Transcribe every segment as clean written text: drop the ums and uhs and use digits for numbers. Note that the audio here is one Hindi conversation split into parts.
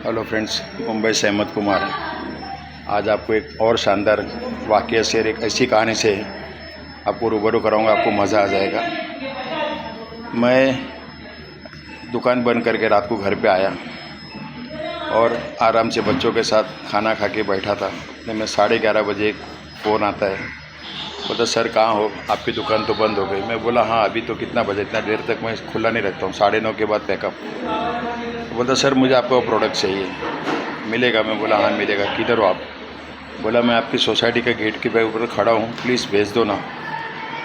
हेलो फ्रेंड्स, मुंबई से अहमद कुमार है। आज आपको एक और शानदार वाक़या से, एक ऐसी कहानी से आपको रूबरू कराऊंगा। आपको मज़ा आ जाएगा। मैं दुकान बंद करके रात को घर पे आया और आराम से बच्चों के साथ खाना खा के बैठा था। इतने में 11:30 बजे एक फ़ोन आता है। बोलता, सर कहाँ हो, आपकी दुकान तो बंद हो गई। मैं बोला, हाँ अभी तो कितना बजे, इतना देर तक मैं खुला नहीं रखता हूँ, 9:30 के बाद पैकअप। बोलता, सर मुझे आपका प्रोडक्ट चाहिए, मिलेगा? मैं बोला, हाँ मिलेगा। किधर हो आप? बोला, मैं आपकी सोसाइटी के गेट के ऊपर खड़ा हूँ, प्लीज़ भेज दो ना।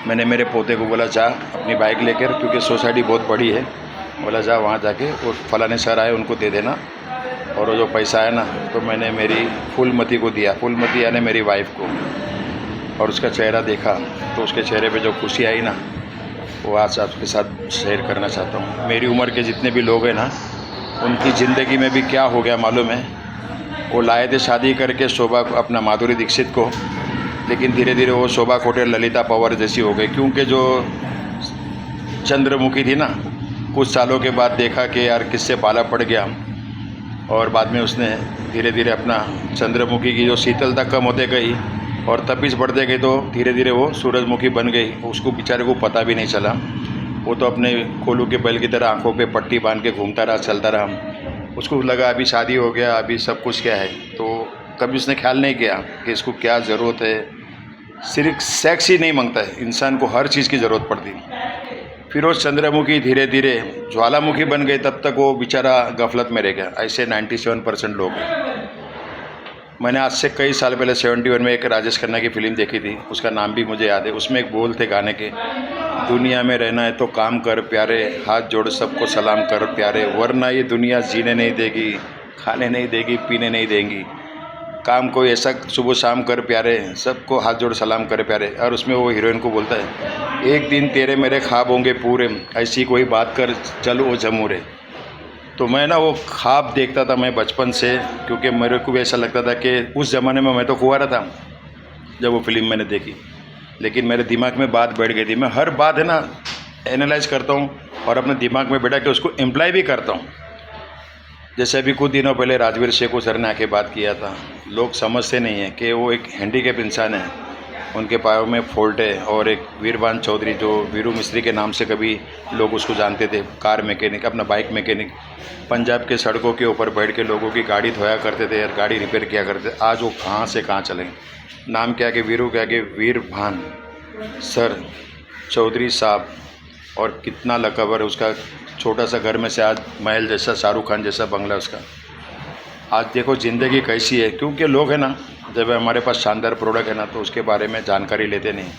मैंने मेरे पोते को बोला, जा अपनी बाइक लेकर, क्योंकि सोसाइटी बहुत बड़ी है। बोला, जा वहाँ जाके वो फलाने सर आए उनको दे देना, और वो जो पैसा है ना तो मैंने मेरी फूलमती को दिया। फूलमती यानी मेरी वाइफ को। और उसका चेहरा देखा तो उसके चेहरे पे जो खुशी आई ना, वो आज आपके साथ शेयर करना चाहता हूँ। मेरी उम्र के जितने भी लोग हैं ना, उनकी ज़िंदगी में भी क्या हो गया मालूम है। वो लाए थे शादी करके शोभा अपना माधुरी दीक्षित को, लेकिन धीरे धीरे वो शोभा खोटे ललिता पवार जैसी हो गई। क्योंकि जो चंद्रमुखी थी ना, कुछ सालों के बाद देखा कि यार किससे पाला पड़ गया, और बाद में उसने धीरे धीरे अपना चंद्रमुखी की जो शीतलता कम होते गई और तपिश बढ़ते गई, तो धीरे धीरे वो सूरजमुखी बन गई। उसको बेचारे को पता भी नहीं चला। वो तो अपने कोलू के बैल की तरह आंखों पे पट्टी बांध के घूमता रहा, चलता रहा। उसको लगा अभी शादी हो गया, अभी सब कुछ क्या है। तो कभी उसने ख्याल नहीं किया कि इसको क्या ज़रूरत है। सिर्फ सेक्स ही नहीं मांगता है, इंसान को हर चीज़ की ज़रूरत पड़ती। फिर वो चंद्रमुखी धीरे धीरे ज्वालामुखी बन गई। तब तक वो बेचारा गफलत में रह गया। ऐसे 97% लोग हैं। मैंने आज से कई साल पहले 71 में एक राजेश खन्ना की फ़िल्म देखी थी, उसका नाम भी मुझे याद है। उसमें एक बोल थे गाने के, दुनिया में रहना है तो काम कर प्यारे, हाथ जोड़ सबको सलाम कर प्यारे, वरना ये दुनिया जीने नहीं देगी, खाने नहीं देगी, पीने नहीं देंगी। काम कोई ऐसा सुबह शाम कर प्यारे, सबको हाथ जोड़ सलाम कर प्यारे। और उसमें वो हीरोइन को बोलता है, एक दिन तेरे मेरे ख्वाब होंगे पूरे, ऐसी कोई बात कर चल ओ जमूरे। तो मैं ना वो ख्वाब देखता था मैं बचपन से, क्योंकि मेरे को भी ऐसा लगता था कि उस ज़माने में मैं तो कुंवारा था जब वो फिल्म मैंने देखी। लेकिन मेरे दिमाग में बात बैठ गई थी। मैं हर बात है ना एनालाइज करता हूँ और अपने दिमाग में बैठा के उसको एम्प्लाई भी करता हूँ। जैसे अभी कुछ दिनों पहले राजवीर शेखू सर ने आके बात किया था। लोग समझते नहीं हैं कि वो एक हैंडीकैप इंसान है, उनके पायों में फॉल्ट है। और एक वीरभान चौधरी, जो वीरू मिस्त्री के नाम से कभी लोग उसको जानते थे, कार मैकेनिक, अपना बाइक मैकेनिक, पंजाब के सड़कों के ऊपर बैठ के लोगों की गाड़ी धोया करते थे और गाड़ी रिपेयर किया करते थे। आज वो कहाँ से कहाँ चले। नाम क्या कि वीरू क्या कि वीरभान सर चौधरी साहब, और कितना लकबर है उसका। छोटा सा घर में से आज महल जैसा, शाहरुख खान जैसा बंगला उसका। आज देखो ज़िंदगी कैसी है। क्योंकि लोग हैं ना, जब हमारे पास शानदार प्रोडक्ट है ना तो उसके बारे में जानकारी लेते नहीं।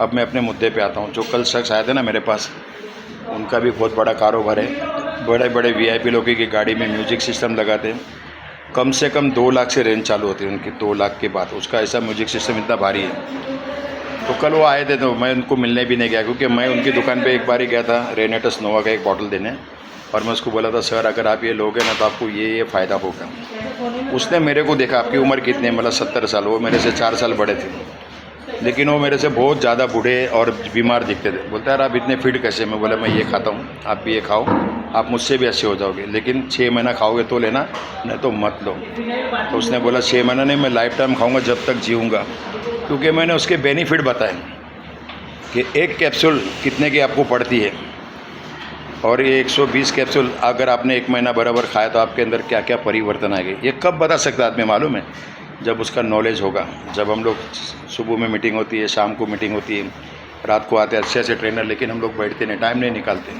अब मैं अपने मुद्दे पे आता हूँ। जो कल शख्स आए थे ना मेरे पास, उनका भी बहुत बड़ा कारोबार है। बड़े बड़े VIP लोगों की गाड़ी में म्यूजिक सिस्टम लगाते हैं। कम से कम 2 लाख से रेंज चालू होती है उनकी, 2 लाख के बाद। उसका ऐसा म्यूजिक सिस्टम इतना भारी है। तो कल वो आए थे तो मैं उनको मिलने भी नहीं गया, क्योंकि मैं उनकी दुकान पे एक बार ही गया था रेनेटस नोवा का एक बॉटल देने। और मैं उसको बोला था, सर अगर आप ये लोगे ना तो आपको ये फ़ायदा होगा। उसने मेरे को देखा, आपकी उम्र कितनी है? मतलब 70 साल। वो मेरे से 4 साल बड़े थे, लेकिन वो मेरे से बहुत ज़्यादा बूढ़े और बीमार दिखते थे। बोलता है, यार आप इतने फिट कैसे? मैं बोला, मैं ये खाता हूँ, आप भी ये खाओ, आप मुझसे भी अच्छे हो जाओगे, लेकिन 6 महीना खाओगे तो लेना, नहीं तो मत लो। तो उसने बोला, 6 महीना नहीं, मैं लाइफ टाइम खाऊँगा जब तक जीऊँगा। क्योंकि मैंने उसके बेनिफिट बताए कि एक कैप्सूल कितने की आपको पड़ती है, और ये 120 कैप्सूल अगर आपने 1 महीना बराबर खाया तो आपके अंदर क्या क्या परिवर्तन आएंगे। ये कब बता सकता है आदमी मालूम है? जब उसका नॉलेज होगा। जब हम लोग सुबह में मीटिंग होती है, शाम को मीटिंग होती है, रात को आते हैं अच्छे अच्छे ट्रेनर, लेकिन हम लोग बैठते नहीं, टाइम नहीं निकालते।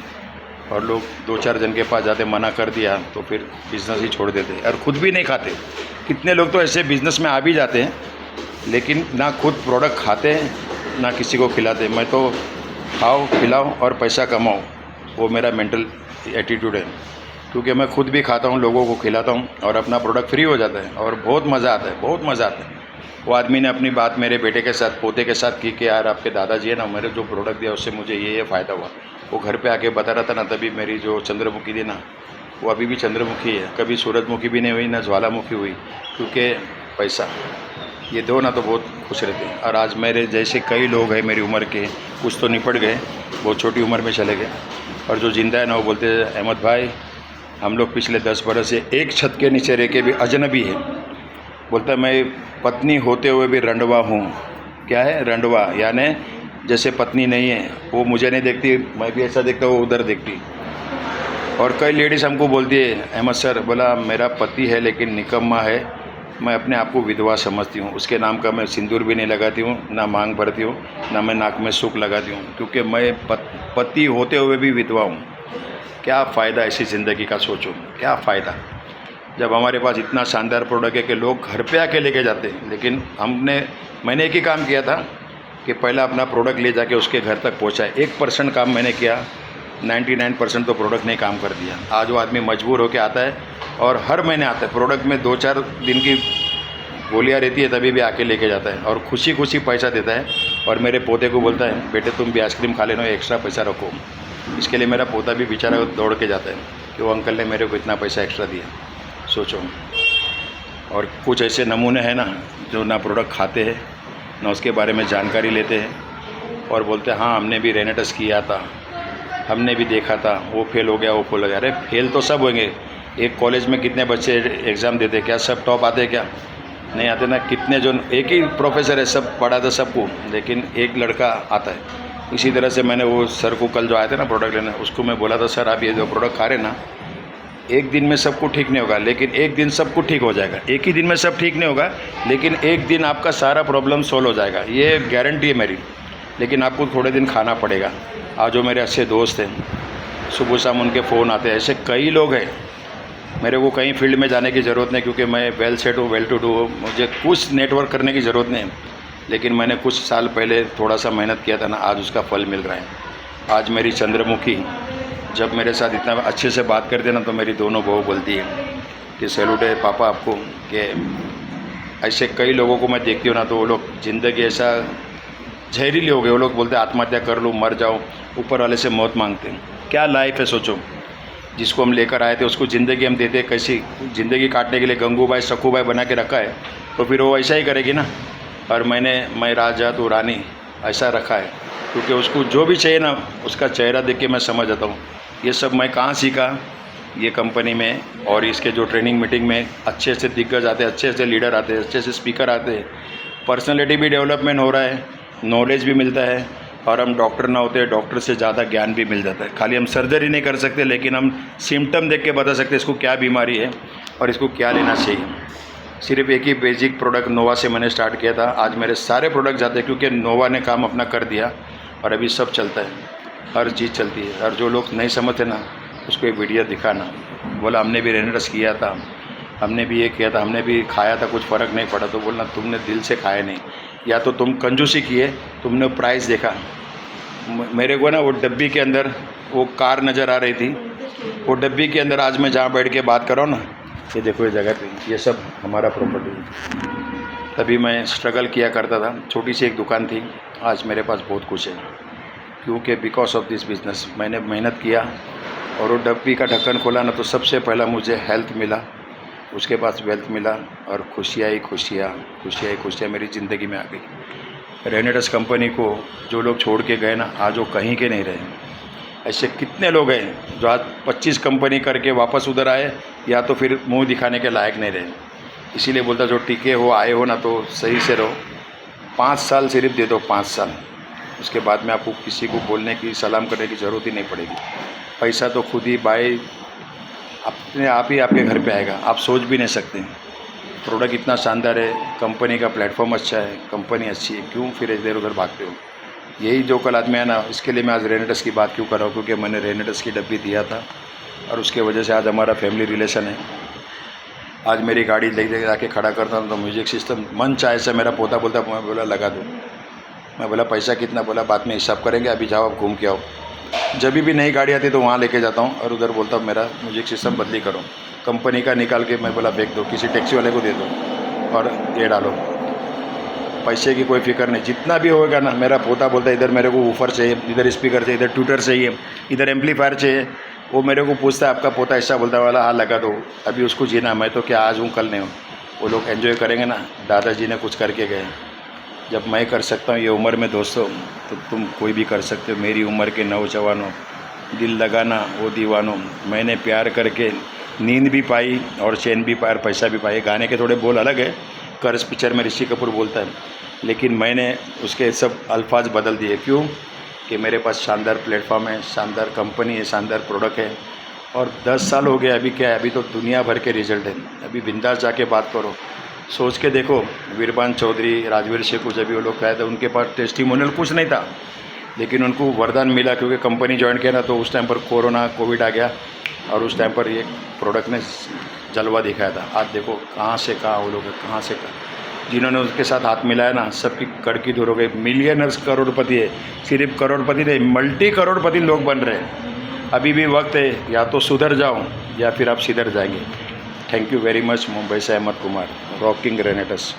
और लोग 2-4 जन के पास जाते, मना कर दिया तो फिर बिज़नेस ही छोड़ देते और ख़ुद भी नहीं खाते। कितने लोग तो ऐसे बिज़नेस में आ भी जाते हैं, लेकिन ना खुद प्रोडक्ट खाते हैं ना किसी को खिलाते। मैं तो खाओ खिलाओ और पैसा कमाओ, वो मेरा मेंटल एटीट्यूड है। क्योंकि मैं खुद भी खाता हूँ, लोगों को खिलाता हूँ, और अपना प्रोडक्ट फ्री हो जाता है और बहुत मज़ा आता है, बहुत मज़ा आता है। वो आदमी ने अपनी बात मेरे बेटे के साथ, पोते के साथ की कि यार आपके दादाजी है ना, मेरे जो प्रोडक्ट दिया उससे मुझे ये फ़ायदा हुआ। वो घर पे आके बता रहा था ना, तभी मेरी जो चंद्रमुखी थी ना, वो अभी भी चंद्रमुखी है, कभी सूरजमुखी भी नहीं हुई ना ज्वालामुखी हुई। क्योंकि पैसा ये दो ना तो बहुत खुश रहते हैं। और आज मेरे जैसे कई लोग हैं मेरी उम्र के, कुछ तो निपट गए, बहुत छोटी उम्र में चले गए, और जो ज़िंदा है ना वो बोलते हैं, अहमद भाई हम लोग पिछले 10 बरस से एक छत के नीचे रह के भी अजनबी है। बोलता मैं पत्नी होते हुए भी रंडवा हूँ। क्या है रंडवा? यानी जैसे पत्नी नहीं है, वो मुझे नहीं देखती, मैं भी ऐसा देखता हूँ, वो उधर देखती। और कई लेडीज़ हमको बोलती है, अहमद सर बोला मेरा पति है लेकिन निकम्मा है, मैं अपने आप को विधवा समझती हूँ, उसके नाम का मैं सिंदूर भी नहीं लगाती हूँ, ना मांग भरती हूँ, ना मैं नाक में सूख लगाती हूँ, क्योंकि मैं पति होते हुए भी विधवा हूँ। क्या फ़ायदा ऐसी ज़िंदगी का? सोचो क्या फ़ायदा, जब हमारे पास इतना शानदार प्रोडक्ट है कि लोग घर पे आके लेके जाते हैं। लेकिन मैंने एक ही काम किया था कि पहला अपना प्रोडक्ट ले जाके उसके घर तक पहुँचाए। 1% काम मैंने किया, 99% तो प्रोडक्ट ने काम कर दिया। आज वो आदमी मजबूर होकर आता है और हर महीने आता है, प्रोडक्ट में 2-4 दिन की गोलियाँ रहती है तभी भी आके लेके जाता है और खुशी खुशी पैसा देता है। और मेरे पोते को बोलता है बेटे तुम भी आइसक्रीम खा लेना, एक्स्ट्रा पैसा रखो। इसके लिए मेरा पोता भी बेचारा दौड़ के जाता है कि वो अंकल ने मेरे को इतना पैसा एक्स्ट्रा दिया। सोचो। और कुछ ऐसे नमूने हैं ना जो ना प्रोडक्ट खाते हैं ना उसके बारे में जानकारी लेते हैं और बोलते हैं हाँ हमने भी रेनेटस किया था, हमने भी देखा था, वो फेल हो गया, वो फेल हो गया। अरे फेल तो सब होंगे। एक कॉलेज में कितने बच्चे एग्ज़ाम देते, क्या सब टॉप आते हैं? क्या नहीं आते ना। कितने जो एक ही प्रोफेसर है, सब पढ़ाते सबको, लेकिन एक लड़का आता है। इसी तरह से मैंने वो सर को कल जो आए थे ना प्रोडक्ट लेने, उसको मैं बोला था सर आप ये जो प्रोडक्ट खा रहे ना, एक दिन में सब कुछ ठीक नहीं होगा, लेकिन एक दिन सब कुछ ठीक हो जाएगा। एक ही दिन में सब ठीक नहीं होगा, लेकिन एक दिन आपका सारा प्रॉब्लम सॉल्व हो जाएगा, ये गारंटी है मेरी। लेकिन आपको थोड़े दिन खाना पड़ेगा। आज जो मेरे अच्छे दोस्त हैं, सुबह शाम उनके फ़ोन आते हैं, ऐसे कई लोग हैं। मेरे को कहीं फील्ड में जाने की ज़रूरत नहीं, क्योंकि मैं वेल सेट हूँ, वेल टू डू हूँ, मुझे कुछ नेटवर्क करने की ज़रूरत नहीं। लेकिन मैंने कुछ साल पहले थोड़ा सा मेहनत किया था ना, आज उसका फल मिल रहा है। आज मेरी चंद्रमुखी जब मेरे साथ इतना अच्छे से बात करते ना, तो मेरी दोनों बहू बोलती है कि सैल्यूट है पापा आपको। कि ऐसे कई लोगों को मैं देखती हूँ ना, तो वो लोग ज़िंदगी ऐसा जहरीली हो गए, वो लोग बोलते हैं आत्महत्या कर लूँ, मर जाओ, ऊपर वाले से मौत मांगते हैं। क्या लाइफ है? सोचो। जिसको हम लेकर आए थे उसको ज़िंदगी हम देते, कैसी ज़िंदगी काटने के लिए गंगूबाई सखूबाई बना के रखा है, तो फिर वो ऐसा ही करेगी ना। और मैं राजा तो रानी ऐसा रखा है, क्योंकि उसको जो भी चाहिए ना, उसका चेहरा देख के मैं समझ जाता हूँ। ये सब मैं कहाँ सीखा? ये कंपनी में, और इसके जो ट्रेनिंग मीटिंग में अच्छे से दिग्गज आते हैं, अच्छे से लीडर आते हैं, अच्छे से स्पीकर आते हैं, पर्सनैलिटी भी डेवलपमेंट हो रहा है, नॉलेज भी मिलता है। और हम डॉक्टर ना होते, डॉक्टर से ज़्यादा ज्ञान भी मिल जाता है। खाली हम सर्जरी नहीं कर सकते, लेकिन हम सिम्टम देख के बता सकते हैं इसको क्या बीमारी है और इसको क्या लेना चाहिए। सिर्फ एक ही बेसिक प्रोडक्ट नोवा से मैंने स्टार्ट किया था, आज मेरे सारे प्रोडक्ट जाते हैं, क्योंकि नोवा ने काम अपना कर दिया और अभी सब चलता है, हर चीज़ चलती है। और जो लोग नहीं समझते ना, उसको एक वीडियो दिखाना, बोला हमने भी रेनेटस किया था, हमने भी ये किया था, हमने भी खाया था, कुछ फ़र्क नहीं पड़ा, तो बोलना तुमने दिल से खाया नहीं, या तो तुम कंजूसी किए, तुमने प्राइस देखा। मेरे को ना वो डब्बी के अंदर वो कार नज़र आ रही थी, वो डब्बी के अंदर आज मैं जहाँ बैठ के बात कर रहा हूँ ना, ये देखो ये जगह पे, ये सब हमारा प्रॉपर्टी है। तभी मैं स्ट्रगल किया करता था, छोटी सी एक दुकान थी, आज मेरे पास बहुत कुछ है, क्योंकि बिकॉज ऑफ दिस बिज़नेस मैंने मेहनत किया। और वो डब्बी का ढक्कन खोला ना, तो सबसे पहला मुझे हेल्थ मिला, उसके बाद वेल्थ मिला, और खुशियाँ ही खुशियाँ मेरी ज़िंदगी में आ गई। रेनेटस कंपनी को जो लोग छोड़ के गए ना, आज वो कहीं के नहीं रहे। ऐसे कितने लोग हैं जो आज 25 कंपनी करके वापस उधर आए, या तो फिर मुंह दिखाने के लायक नहीं रहे। इसीलिए बोलता जो टिके हो, आए हो ना, तो सही से रहो। 5 साल सिर्फ दे दो, 5 साल, उसके बाद में आपको किसी को बोलने की, सलाम करने की ज़रूरत ही नहीं पड़ेगी। पैसा तो खुद ही बाय अपने आप ही आपके घर पे आएगा, आप सोच भी नहीं सकते। प्रोडक्ट इतना शानदार है, कंपनी का प्लेटफॉर्म अच्छा है, कंपनी अच्छी है, क्यों फिर इधर उधर भागते हो? यही जो कल आदमी है ना, इसके लिए मैं आज रेनेटस की बात क्यों कर रहा हूँ, क्योंकि मैंने रेनेटस की डब्बी दिया था और उसके वजह से आज हमारा फैमिली रिलेशन है। आज मेरी गाड़ी ले जाके खड़ा करता हूँ तो म्यूजिक सिस्टम मन चाहे से, मेरा पोता बोलता, मैं बोला लगा दो, मैं बोला पैसा कितना, बोला बाद में हिसाब करेंगे, अभी जाओ आप घूम के आओ। जब भी नई गाड़ी आती है तो वहाँ लेके जाता हूँ, और उधर बोलता हूँ मेरा म्यूजिक सिस्टम बदली करो, कंपनी का निकाल के मैं बोला फेंक दो, किसी टैक्सी वाले को दे दो और ये डालो। पैसे की कोई फिक्र नहीं, जितना भी होगा ना। मेरा पोता बोलता है इधर मेरे को वूफर चाहिए, इधर स्पीकर चाहिए, इधर ट्यूटर चाहिए, इधर एम्पलीफायर चाहिए। वो मेरे को पूछता है आपका पोता ऐसा बोलता है, वाला हाँ लगा दो, अभी उसको जीना। मैं तो क्या आज हूँ कल नहीं हूँ। वो लोग एंजॉय करेंगे ना, दादाजी ने कुछ करके गए। जब मैं कर सकता हूँ ये उम्र में दोस्तों, तो तुम कोई भी कर सकते हो। मेरी उम्र के नौजवानों, दिल लगाना वो दीवानों, मैंने प्यार करके नींद भी पाई और चैन भी पाया और पैसा भी पाया। गाने के थोड़े बोल अलग है, कर्ज पिक्चर में ऋषि कपूर बोलता है, लेकिन मैंने उसके सब अल्फाज बदल दिए। क्यों? कि मेरे पास शानदार प्लेटफॉर्म है, शानदार कंपनी है, शानदार प्रोडक्ट है और 10 साल हो गए। अभी क्या है, अभी तो दुनिया भर के रिजल्ट है। अभी बिंदास जाके बात करो, सोच के देखो। वीरबान चौधरी, राजवीर शेखू, जब भी वो लोग गए थे उनके पास टेस्टिमोनियल कुछ नहीं था, लेकिन उनको वरदान मिला क्योंकि कंपनी ज्वाइन किया ना, तो उस टाइम पर कोविड आ गया और उस टाइम पर ये प्रोडक्ट ने जलवा दिखाया था। आज देखो कहाँ से कहाँ वो लोग, कहाँ से कहाँ जिन्होंने उसके साथ हाथ मिलाया ना, सबकी कड़की दूर हो गई। मिलियनर्स करोड़पति है, सिर्फ करोड़पति नहीं, मल्टी करोड़पति लोग बन रहे हैं। अभी भी वक्त है, या तो सुधर जाओ या फिर आप सिधर जाएंगे। Thank you very much. Mumbai से अहमद कुमार, रॉकिंग रेनेटस।